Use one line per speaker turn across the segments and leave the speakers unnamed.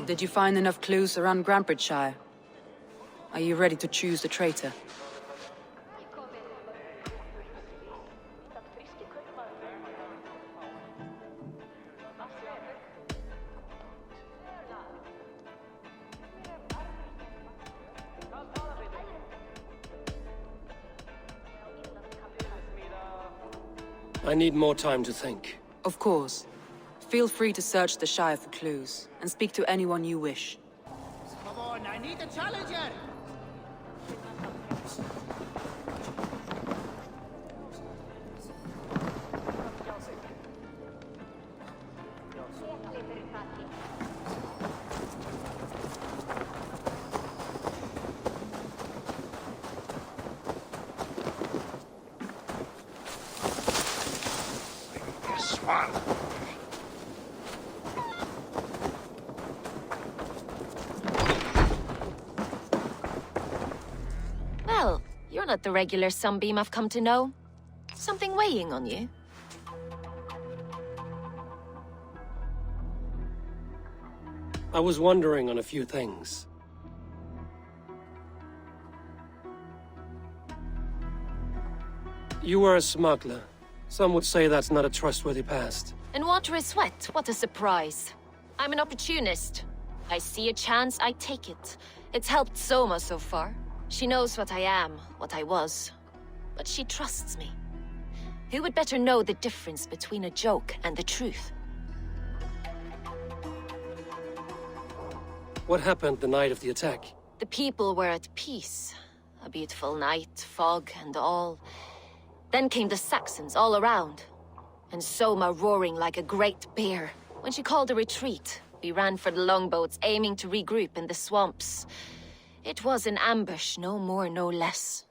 Did you find enough clues around Grandbridgeshire? Are you ready to choose the traitor?
I need more time to think.
Of course. Feel free to search the Shire for clues, and speak to anyone you wish.
Come on, I need a challenger!
Well, you're not the regular sunbeam I've come to know. Something weighing on you?
I was wondering on a few things. You were a smuggler. Some would say that's not a trustworthy past.
And water is wet, what a surprise. I'm an opportunist. I see a chance, I take it. It's helped Soma so far. She knows what I am, what I was. But she trusts me. Who would better know the difference between a joke and the truth?
What happened the night of the attack?
The people were at peace. A beautiful night, fog and all. Then came the Saxons all around. And Soma roaring like a great bear. When she called a retreat, we ran for the longboats, aiming to regroup in the swamps. It was an ambush, no more, no less.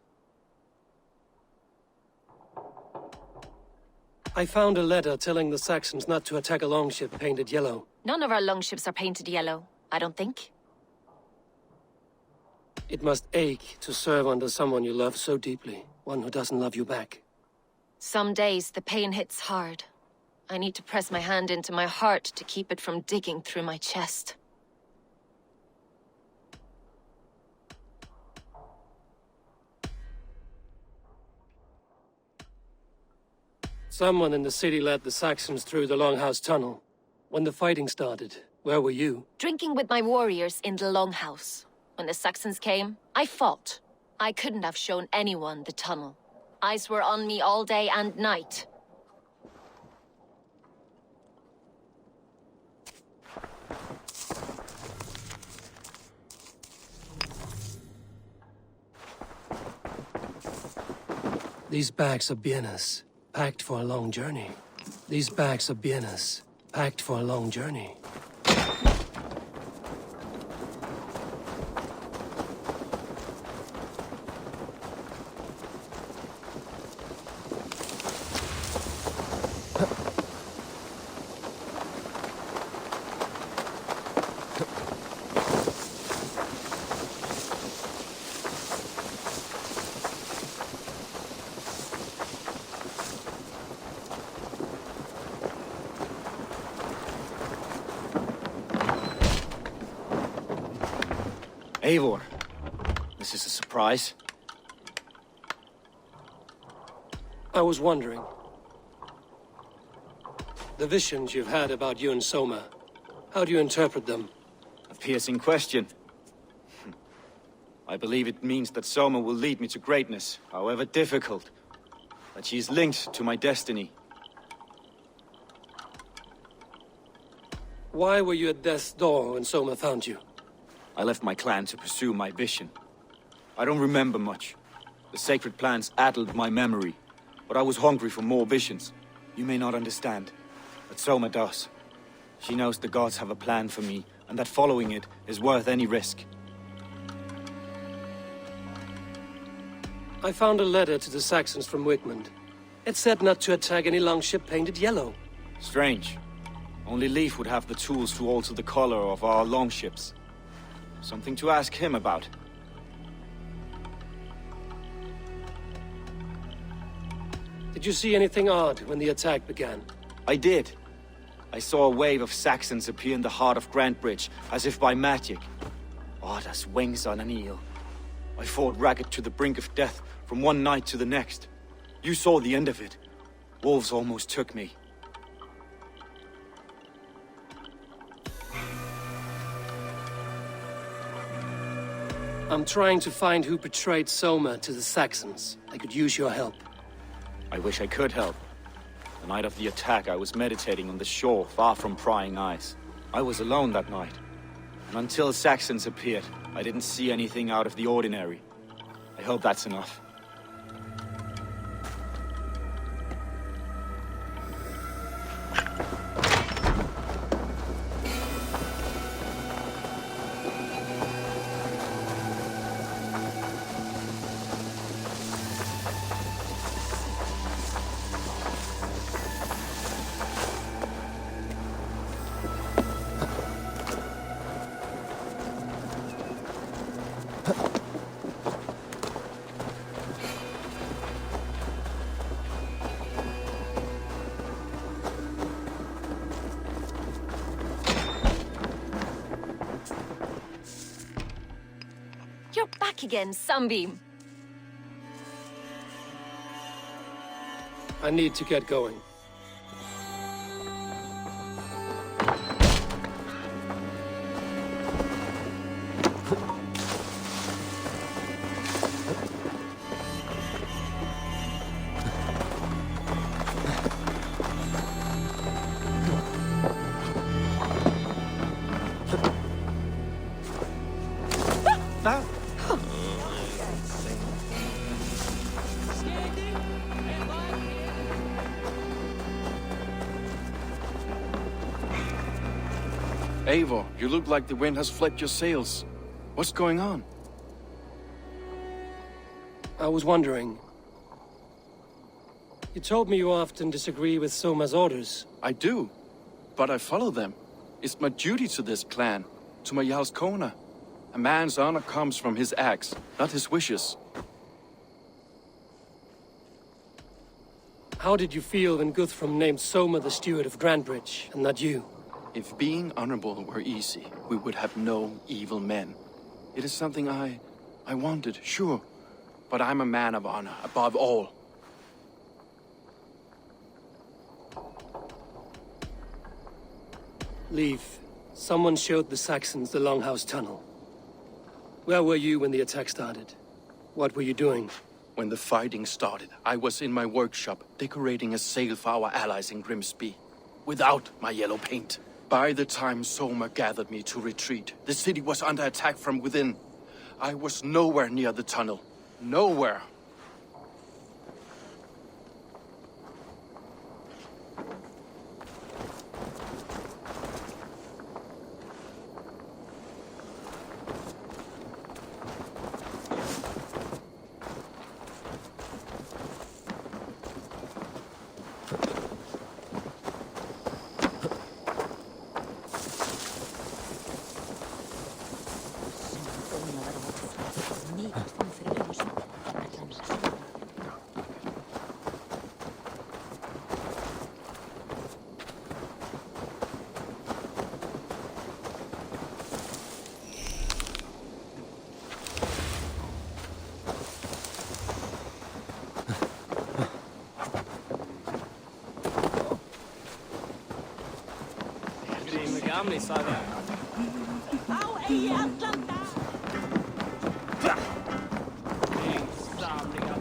I found a letter telling the Saxons not to attack a longship painted yellow.
None of our longships are painted yellow, I don't think.
It must ache to serve under someone you love so deeply, one who doesn't love you back.
Some days the pain hits hard. I need to press my hand into my heart to keep it from digging through my chest.
Someone in the city led the Saxons through the Longhouse Tunnel. When the fighting started, where were you?
Drinking with my warriors in the Longhouse. When the Saxons came, I fought. I couldn't have shown anyone the tunnel. Eyes were on me all day and night.
These bags are bienes, packed for a long journey. These bags are bienes, packed for a long journey.
Eivor, this is a surprise.
I was wondering. The visions you've had about you and Soma, how do you interpret them?
A piercing question. I believe it means that Soma will lead me to greatness, however difficult. That she is linked to my destiny.
Why were you at death's door when Soma found you?
I left my clan to pursue my vision. I don't remember much. The sacred plants addled my memory, but I was hungry for more visions. You may not understand, but Soma does. She knows the gods have a plan for me, and that following it is worth any risk.
I found a letter to the Saxons from Wigmund. It said not to attack any longship painted yellow.
Strange. Only Leif would have the tools to alter the color of our longships. Something to ask him about.
Did you see anything odd when the attack began?
I did. I saw a wave of Saxons appear in the heart of Grantbridge, as if by magic. Odd as wings on an eel. I fought ragged to the brink of death, from one night to the next. You saw the end of it. Wolves almost took me.
I'm trying to find who betrayed Soma to the Saxons. I could use your help.
I wish I could help. The night of the attack, I was meditating on the shore, far from prying eyes. I was alone that night. And until Saxons appeared, I didn't see anything out of the ordinary. I hope that's enough.
You're back again, Sunbeam.
I need to get going.
Eivor, you look like the wind has flecked your sails. What's going on?
I was wondering. You told me you often disagree with Soma's orders.
I do, but I follow them. It's my duty to this clan, to my Jarl's Kona. A man's honor comes from his acts, not his wishes.
How did you feel when Guthrum named Soma the steward of Grantbridge, and not you?
If being honorable were easy, we would have no evil men. It is something I wanted, sure. But I'm a man of honor, above all.
Leave. Someone showed the Saxons the Longhouse Tunnel. Where were you when the attack started? What were you doing?
When the fighting started, I was in my workshop, decorating a sail for our allies in Grimsby. Without my yellow paint. By the time Soma gathered me to retreat, the city was under attack from within. I was nowhere near the tunnel. Nowhere.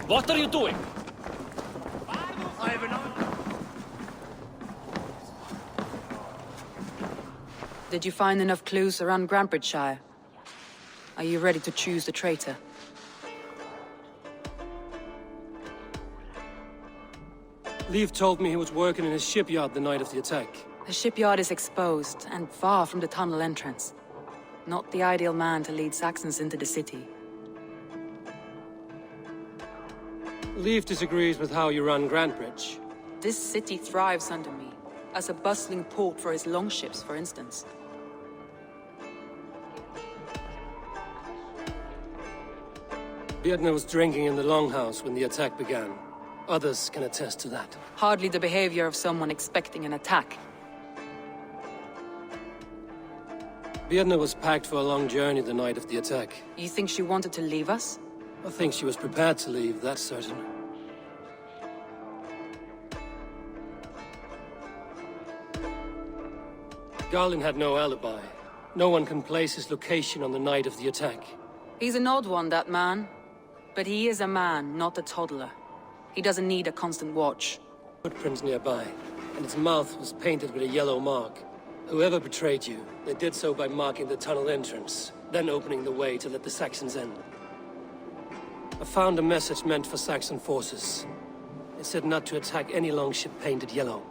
What are you doing?
Did you find enough clues around Grantbridgeshire? Are you ready to choose the traitor?
Leif told me he was working in his shipyard the night of the attack.
The shipyard is exposed and far from the tunnel entrance. Not the ideal man to lead Saxons into the city.
Leif disagrees with how you run Grantbridge.
This city thrives under me, as a bustling port for his longships, for instance.
Birna was drinking in the Longhouse when the attack began. Others can attest to that.
Hardly the behavior of someone expecting an attack.
Birna was packed for a long journey the night of the attack.
You think she wanted to leave us?
I think she was prepared to leave, that's certain. Garlin had no alibi. No one can place his location on the night of the attack.
He's an odd one, that man. But he is a man, not a toddler. He doesn't need a constant watch.
Footprints nearby, and its mouth was painted with a yellow mark. Whoever betrayed you, they did so by marking the tunnel entrance, then opening the way to let the Saxons in. I found a message meant for Saxon forces. It said not to attack any longship painted yellow.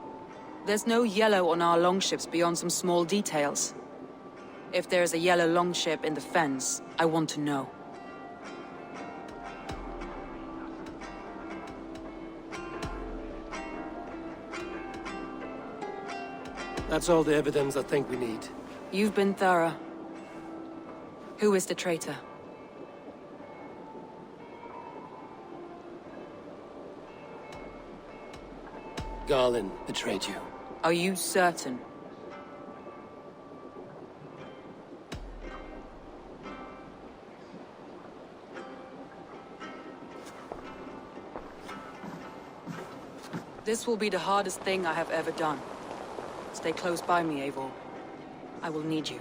There's no yellow on our longships beyond some small details. If there's a yellow longship in the fens, I want to know.
That's all the evidence I think we need.
You've been thorough. Who is the traitor?
Garlin betrayed you.
Are you certain? This will be the hardest thing I have ever done. Stay close by me, Eivor. I will need you.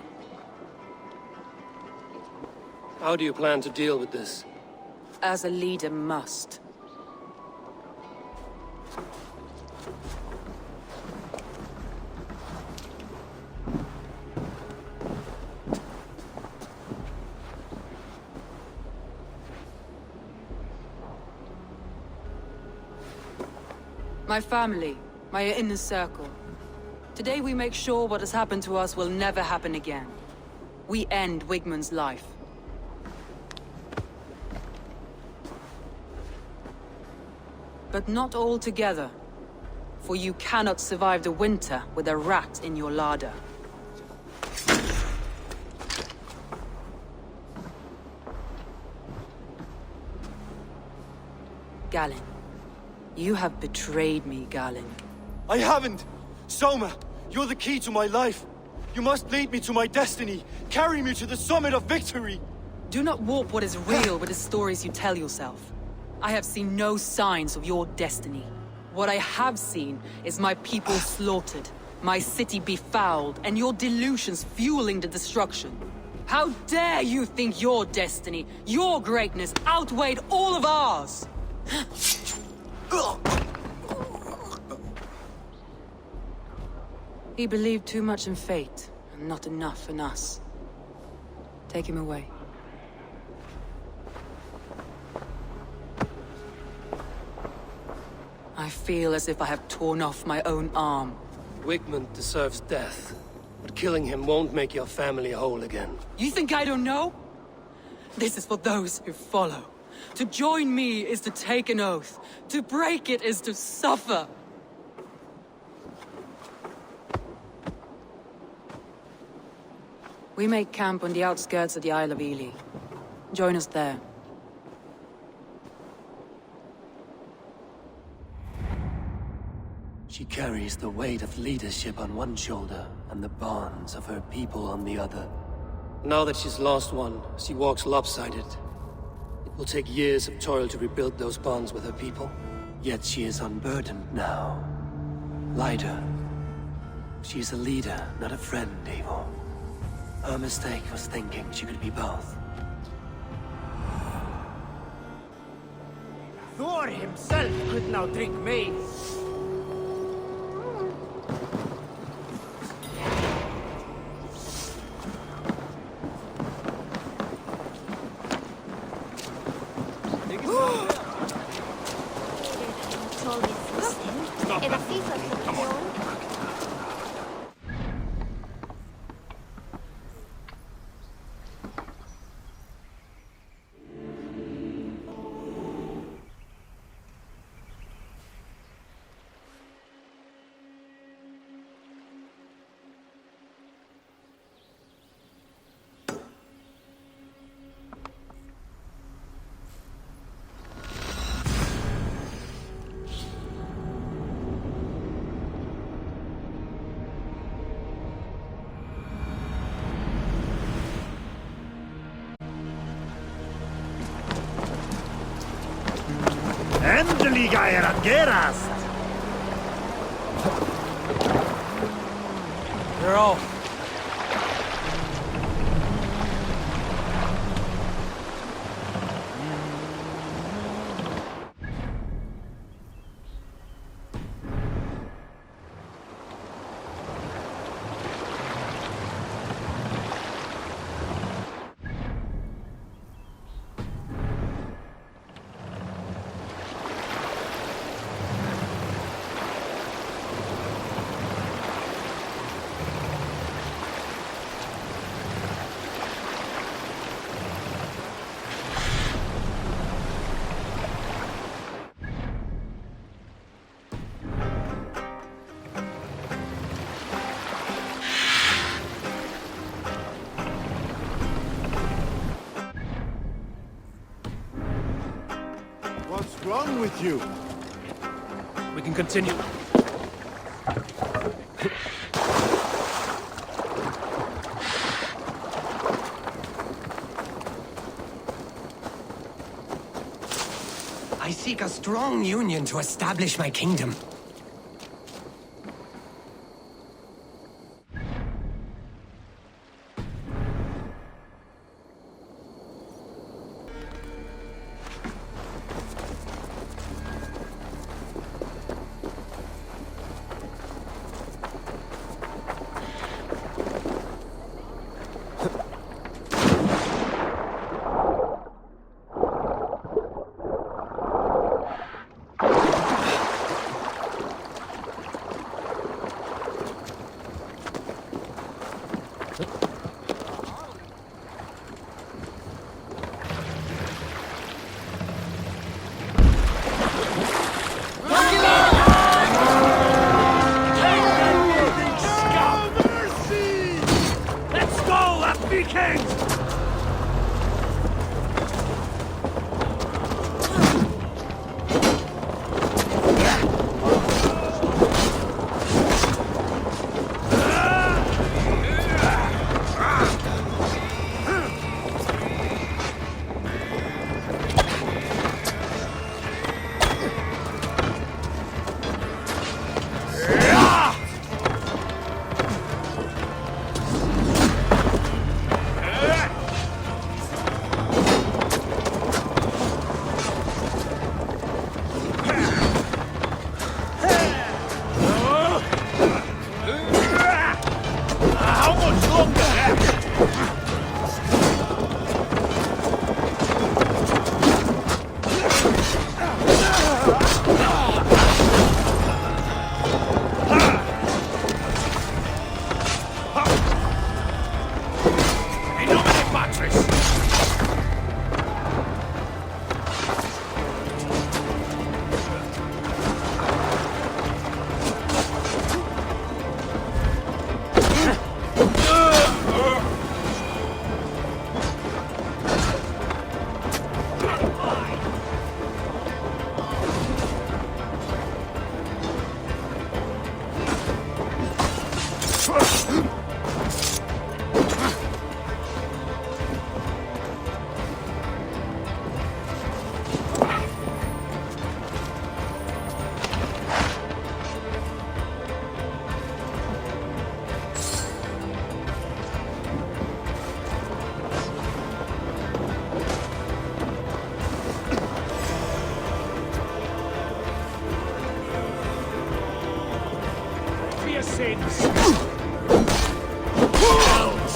How do you plan to deal with this?
As a leader must. My family, my inner circle. Today we make sure what has happened to us will never happen again. We end Wigmund's life. But not all together. For you cannot survive the winter with a rat in your larder. Galinn. You have betrayed me, Galinn.
I haven't! Soma, you're the key to my life. You must lead me to my destiny. Carry me to the summit of victory.
Do not warp what is real with the stories you tell yourself. I have seen no signs of your destiny. What I have seen is my people slaughtered, my city befouled, and your delusions fueling the destruction. How dare you think your destiny, your greatness, outweighed all of ours? He believed too much in fate, and not enough in us. Take him away. I feel as if I have torn off my own arm.
Wigmund deserves death, but killing him won't make your family whole again.
You think I don't know? This is for those who follow. To join me is to take an oath. To break it is to suffer. We make camp on the outskirts of the Isle of Ely. Join us there.
She carries the weight of leadership on one shoulder and the bonds of her people on the other. Now that she's lost one, she walks lopsided. It will take years of toil to rebuild those bonds with her people. Yet she is unburdened now. Lighter. She is a leader, not a friend, Eivor. Her mistake was thinking she could be both.
Thor himself could now drink me. Liga erat gerast!
They're all...
What's wrong with you?
We can continue.
I seek a strong union to establish my kingdom.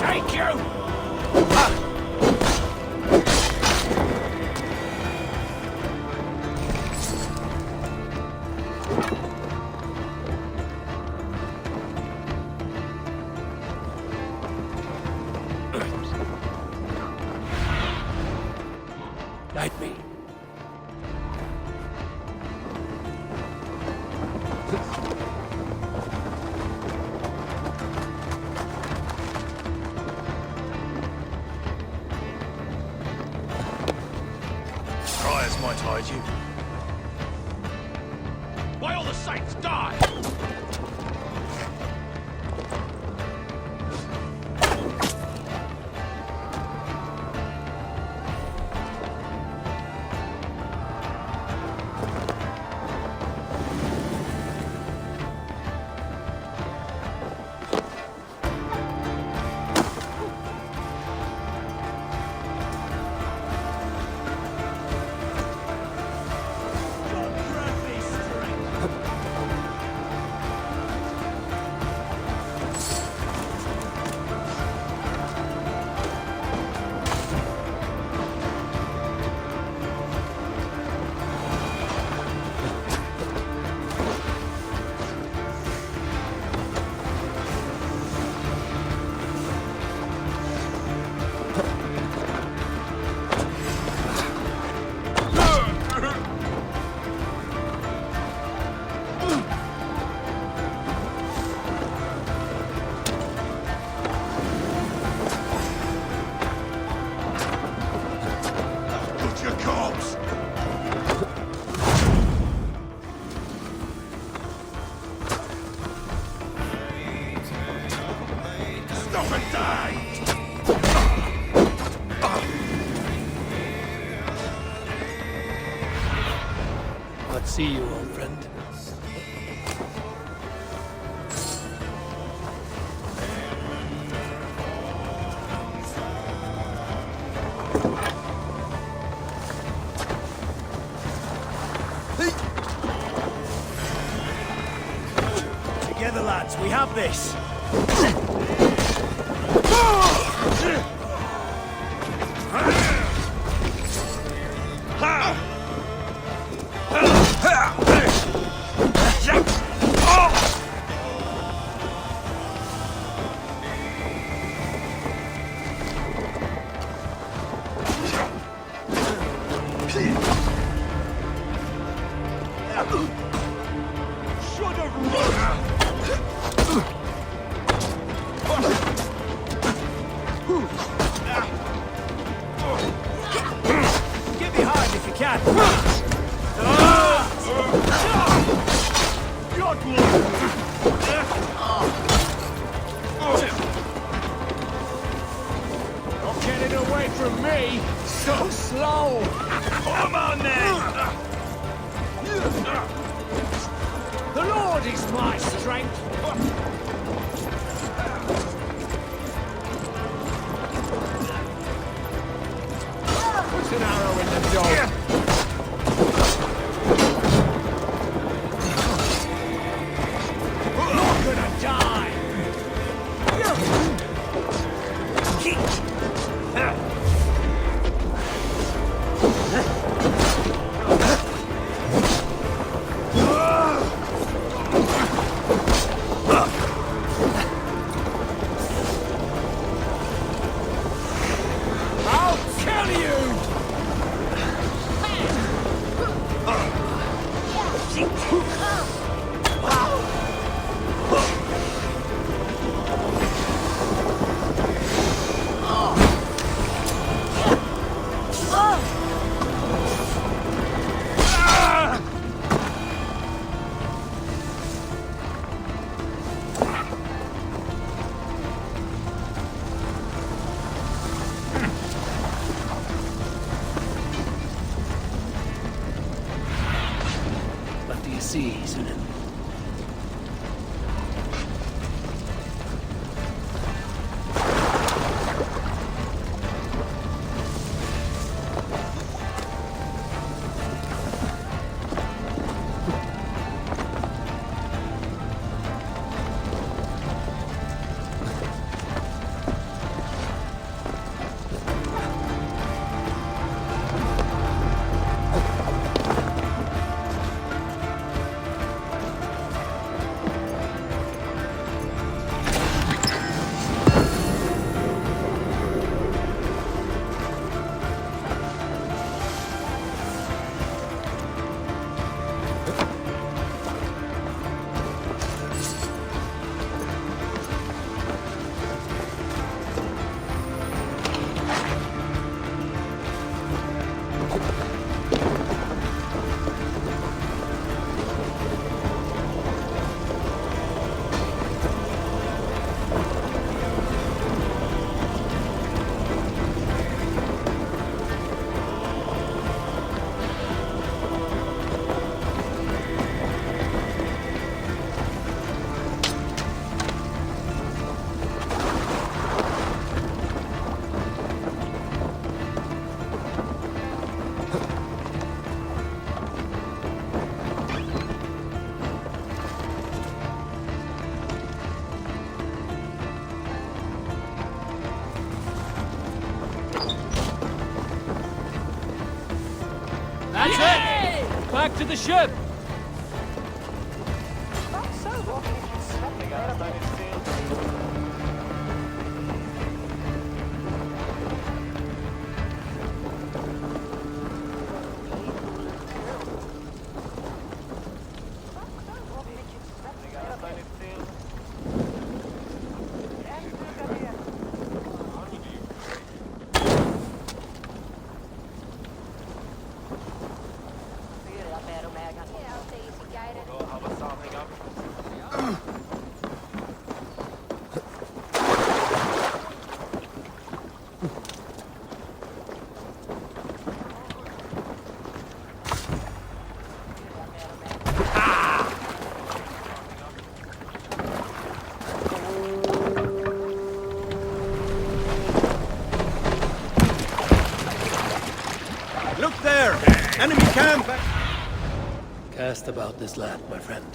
Take you!
Guide me.
Friars might hide you. Why all the saints die? up and die!
Let's see you, old friend.
Together, lads, we have this!
Get behind if you can.
Not getting away from me! So slow! Come on then! The Lord is my strength! Put an arrow in the dog! You're gonna die! I'll kill you!
What do you see, Sunan?
That's it! Back to the ship!
camp! Cast about this land, my friend.